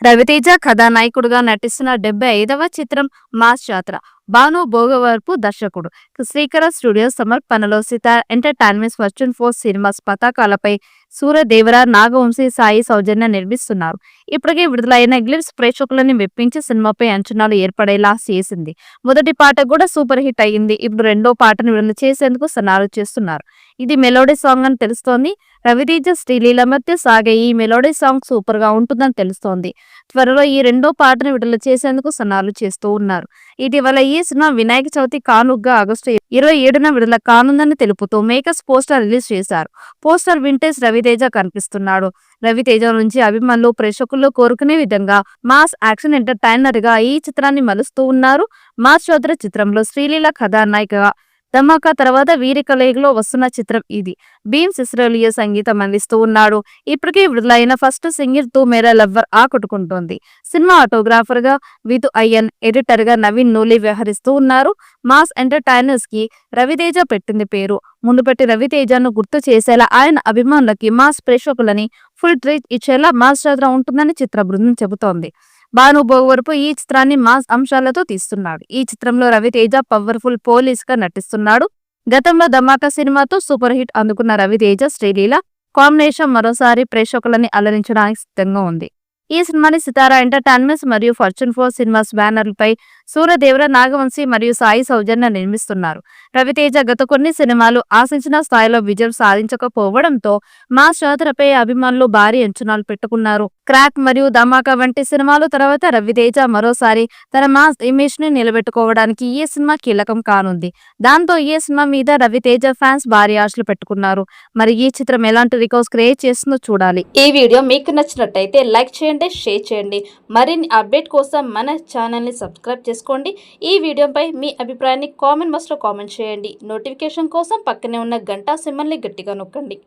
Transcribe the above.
రవితేజ కథానాయకుడిగా నటిస్తున్న 75వ చిత్రం మాస్ జాతర. భాను భోగవరపు దర్శకుడు. శ్రీకర స్టూడియోస్ సమర్పణలో సితార్ ఎంటర్టైన్మెంట్స్ ఫార్చ్యూన్ 4 సినిమాస్ పతాకాలపై సూర్యదేవర, నాగవంశీ, సాయి సౌజన్య నిర్మిస్తున్నారు. ఇప్పటికే విడుదలైన గ్లిప్స్ ప్రేక్షకులని మెప్పించి సినిమాపై అంచనాలు ఏర్పడేలా చేసింది. మొదటి పాట కూడా సూపర్ హిట్ అయ్యింది. ఇప్పుడు రెండో పాటను విడుదల చేసేందుకు సన్నాహాలు చేస్తున్నారు. ఇది మెలోడీ సాంగ్ అని తెలుస్తోంది. రవితేజ, శ్రీలీల మధ్య సాగే ఈ మెలోడీ సాంగ్ సూపర్ గా ఉంటుందని తెలుస్తోంది. త్వరలో ఈ రెండో పాటను విడుదల చేసేందుకు సన్నాహాలు చేస్తూ ఉన్నారు. ఇటీవల ఈ సినిమా వినాయక చవితి కానుగ్గా ఆగస్టు 27న విడుదల కానుందని తెలుపుతూ మేకర్స్ పోస్టర్ రిలీజ్ చేశారు. పోస్టర్ వింటేజ్ రవితేజ కనిపిస్తున్నాడు. రవితేజ నుంచి అభిమానులు, ప్రేక్షకుల్లో కోరుకునే విధంగా మాస్ యాక్షన్ ఎంటర్టైనర్ గా ఈ చిత్రాన్ని మలుస్తూ ఉన్నారు. మాస్ జాతర చిత్రంలో శ్రీలీల కథానాయికగా, ధమాకా తర్వాత వీరి కలయికలో వస్తున్న చిత్రం ఇది. భీమ్ సిసిరోలియో సంగీతం అందిస్తూ ఉన్నాడు. ఇప్పటికే విడుదలైన ఫస్ట్ సింగిల్ తూ మేరా లవ్వర్ ఆకట్టుకుంటోంది. సినిమా ఆటోగ్రాఫర్ గా విధు అయ్యన్, ఎడిటర్ గా నవీన్ నూలి వ్యవహరిస్తూ ఉన్నారు. మాస్ ఎంటర్టైనర్స్ కి రవితేజ పెట్టింది పేరు. ముందు పెట్టి రవితేజను గుర్తు చేసేలా, ఆయన అభిమానులకి, మాస్ ప్రేక్షకులని ఫుల్ ట్రీట్ ఇచ్చేలా మాస్ జాతర ఉంటుందని చిత్ర బృందం చెబుతోంది. భాను భోగవరపు ఈ చిత్రాన్ని మాస్ అంశాలతో తీస్తున్నాడు. ఈ చిత్రంలో రవితేజ పవర్ఫుల్ పోలీస్ గా నటిస్తున్నాడు. గతంలో ధమాకా సినిమాతో సూపర్ హిట్ అందుకున్న రవితేజ, శ్రీలీల కాంబినేషన్ మరోసారి ప్రేక్షకులని అలరించడానికి సిద్ధంగా ఉంది. ఈ సినిమాని సితారా ఎంటర్టైన్మెంట్స్ మరియు ఫార్చ్యూన్ 4 సినిమాస్ బ్యానర్లపై సూర్యదేవర, నాగవంశీ మరియు సాయి సౌజన్య నిర్మిస్తున్నారు. రవితేజ గత కొన్ని సినిమాలు ఆశించిన స్థాయిలో విజయం సాధించకపోవడంతో మాస్ జాతరపై అభిమానులు భారీ అంచనాలు పెట్టుకున్నారు. క్రాక్ మరియు ధమాకా వంటి సినిమాలు తర్వాత రవితేజ మరోసారి తన మాస్ ఇమేజ్ ని నిలబెట్టుకోవడానికి ఈ సినిమా కీలకం కానుంది. దాంతో ఈ సినిమా మీద రవితేజ ఫ్యాన్స్ భారీ ఆశలు పెట్టుకున్నారు. మరి ఈ చిత్రం ఎలాంటి రికార్డ్స్ క్రియేట్ చేస్తుందో చూడాలి. ఈ వీడియో మీకు నచ్చినట్టయితే లైక్ చేయండి, షేర్ చేయండి. మరిన్ని అప్డేట్ కోసం మన ఛానల్ని సబ్స్క్రైబ్ చేసుకోండి. ఈ వీడియోపై మీ అభిప్రాయాన్ని కామెంట్ బాక్స్లో కామెంట్ చేయండి. నోటిఫికేషన్ కోసం పక్కనే ఉన్న గంట సింబల్ని గట్టిగా నొక్కండి.